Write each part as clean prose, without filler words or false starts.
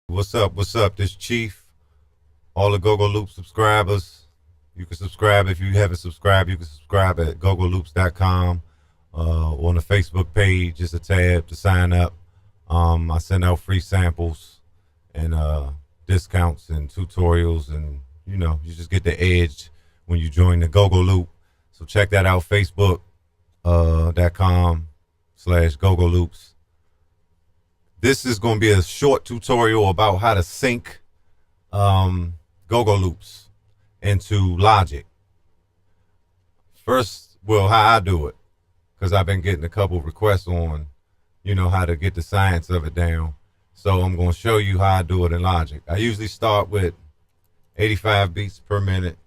What's up? What's up? This Chief. All the GoGo Loop subscribers. You can subscribe if you haven't subscribed. You can subscribe at gogoloops.com on the Facebook page. Just a tab to sign up. I send out free samples and discounts and tutorials, and you just get the edge when you join the GoGo Loop. So check that out. Facebook.com/GoGo Loops. This is going to be a short tutorial about how to sync GoGo Loops into Logic. First, well, how I do it, because I've been getting a couple requests on, how to get the science of it down. So I'm going to show you how I do it in Logic. I usually start with 85 beats per minute,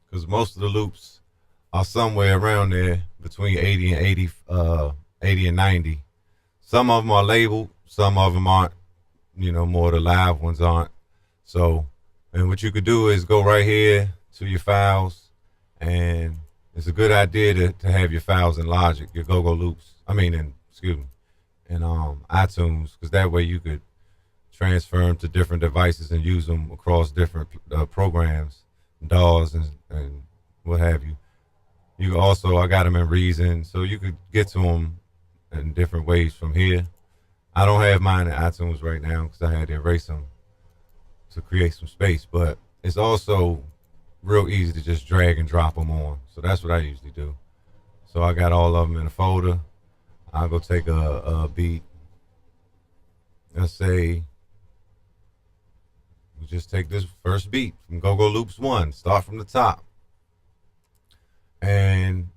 because most of the loops are somewhere around there between 80 and 80 and 90. Some of them are labeled, some of them aren't, more of the live ones aren't. So, and what you could do is go right here to your files, and it's a good idea to have your files in Logic, your GoGo Loops. in iTunes, because that way you could transfer them to different devices and use them across different programs, DAWs and what have you. You also, I got them in Reason, so you could get to them in different ways from here. I don't have mine in iTunes right now because I had to erase them to create some space, but it's also real easy to just drag and drop them on. So that's what I usually do. So I got all of them in a folder. I'll go take a beat. Let's say we just take this first beat from GoGo Loops 1, start from the top. And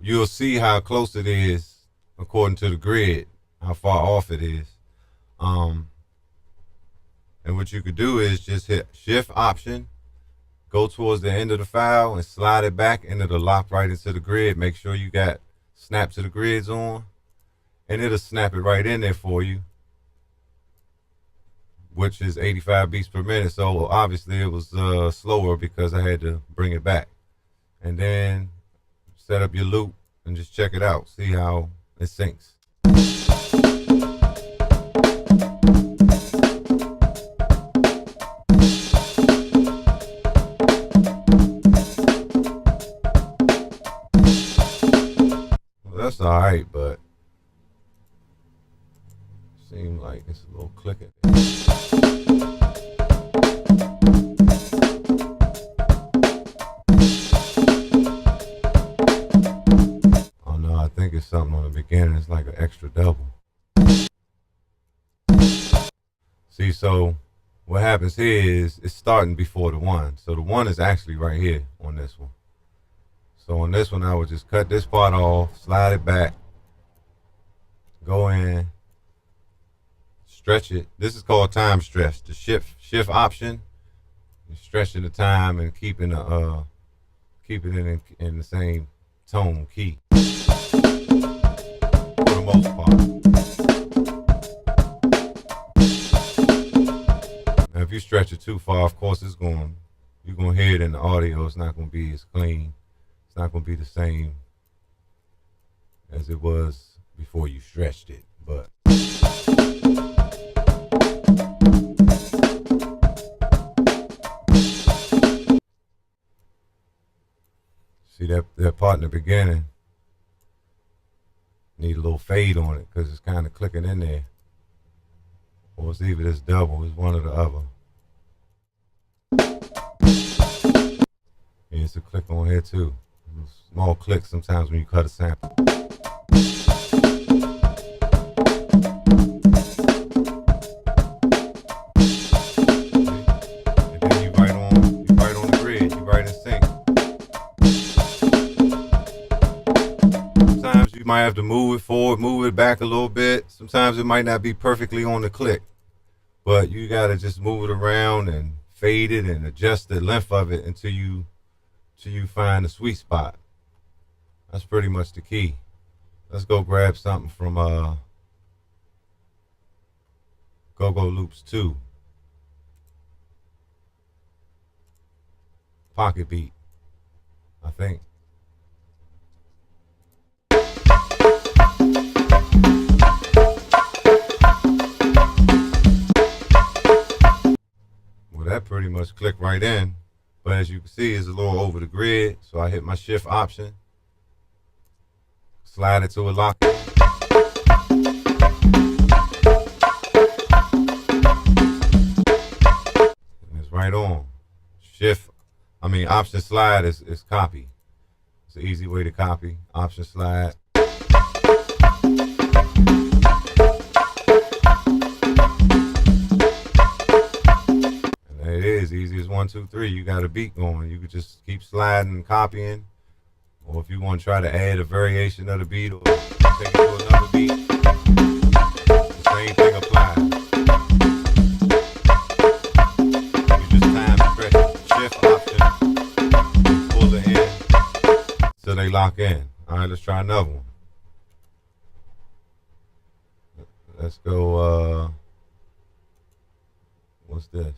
you'll see how close it is according to the grid, how far off it is. And what you could do is just hit Shift Option, go towards the end of the file and slide it back, and it'll lock right into the grid. Make sure you got Snap to the Grids on, and it'll snap it right in there for you, which is 85 beats per minute. So obviously it was slower because I had to bring it back. And then set up your loop and just check it out. See how it syncs. Well, that's all right, but seems like it's a little clicking. I think it's something on the beginning. It's like an extra double. See, so what happens here is it's starting before the one. So the one is actually right here on this one. So on this one, I would just cut this part off, slide it back, go in, stretch it. This is called time stretch. The shift option is stretching the time and keeping it in the same tone key. For the most part. Now, if you stretch it too far, of course, you're going to hear it in the audio. It's not going to be as clean. It's not going to be the same as it was before you stretched it. But see that part in the beginning, need a little fade on it because it's kind of clicking in there. Or it's either this double, it's one or the other. And it's a click on here too. Small clicks sometimes when you cut a sample. And then you right on the grid, you right in sync. Sometimes you might have to move it forward, move it back a little bit. Sometimes it might not be perfectly on the click, but you gotta just move it around and fade it and adjust the length of it until you find the sweet spot. That's pretty much the key. Let's go grab something from GoGo Loops 2. Pocket Beat, I think. pretty much click right in. But as you can see, it's a little over the grid. So I hit my shift option, slide it to a lock. And it's right on. Option slide is copy. It's an easy way to copy. Option slide. It is easy as 1, 2, 3. You got a beat going. You could just keep sliding and copying. Or if you want to try to add a variation of the beat or take it to another beat, the same thing applies. You just time press shift option, pull it in till they lock in. All right, let's try another one. Let's go, what's this?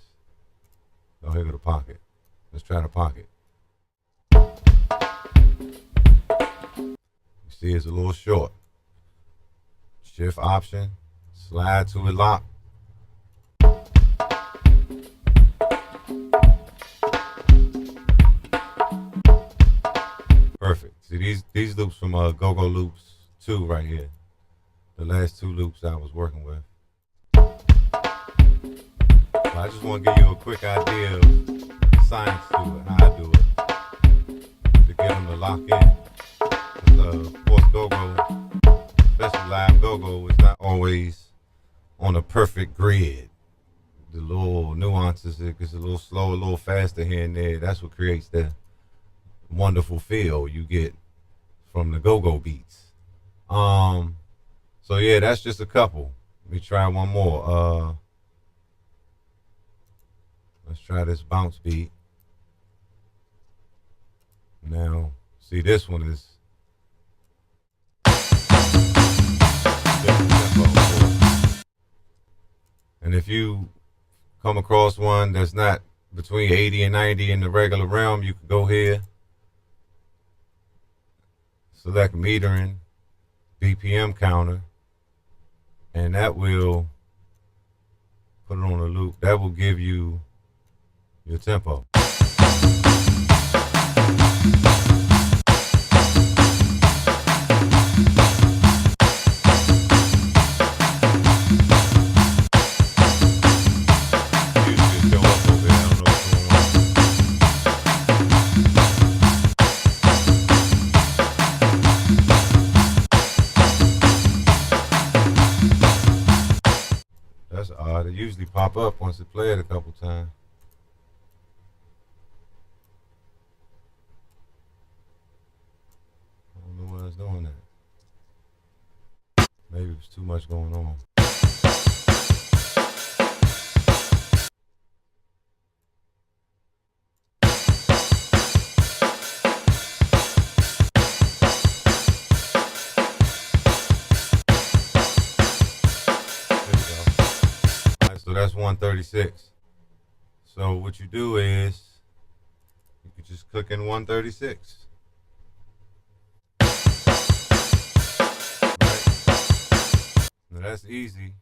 Oh, here go the pocket. Let's try the pocket. You see it's a little short. Shift option, slide to a lock. Perfect. See these loops from Go-Go Loops 2 right here. The last 2 loops I was working with. I just want to give you a quick idea of science to it, how I do it, to get them to lock in. Of course, Go-Go, especially live Go-Go, is not always on a perfect grid. The little nuances, it gets a little slow, a little faster here and there. That's what creates the wonderful feel you get from the Go-Go beats. So yeah, that's just a couple. Let me try one more. Let's try this bounce beat. Now, see this one is different tempo. And if you come across one that's not between 80 and 90 in the regular realm, you can go here, select metering, BPM counter, and that will put it on a loop. That will give you your tempo. That's odd. It usually pop up once it played a couple times. Doing that. Maybe it's too much going on. There we go. All right, so that's 136. So what you do is you can just click in 136. Now that's easy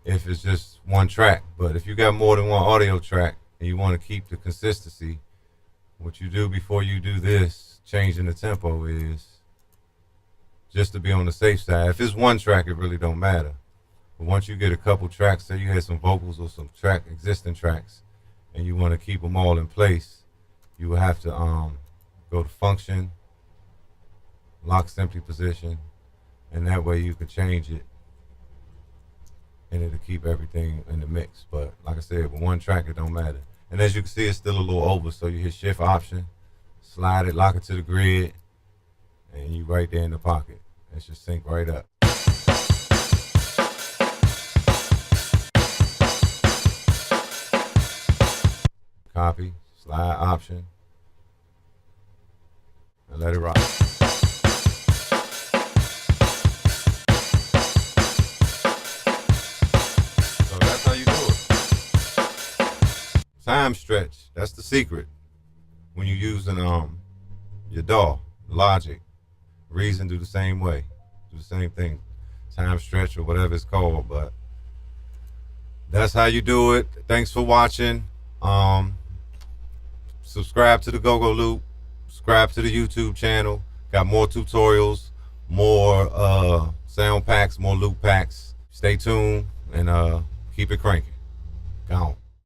if it's just one track, but if you got more than one audio track and you want to keep the consistency, what you do before you do this, changing the tempo, is just to be on the safe side. If it's one track, it really don't matter. But once you get a couple tracks, say you had some vocals or some existing tracks, and you want to keep them all in place, you will have to go to function, lock simply position, and that way you can change it and it'll keep everything in the mix. But like I said, with one track, it don't matter. And as you can see, it's still a little over, so you hit shift option, slide it, lock it to the grid, and you right there in the pocket. It should sync right up. Copy, slide option, and let it rock. Time stretch, that's the secret when you're using your DAW, Logic. Reason do the same way, do the same thing, time stretch or whatever it's called. But that's how you do it. Thanks for watching. Subscribe to the Go-Go Loop. Subscribe to the YouTube channel. Got more tutorials, more sound packs, more loop packs. Stay tuned and keep it cranking. Gone.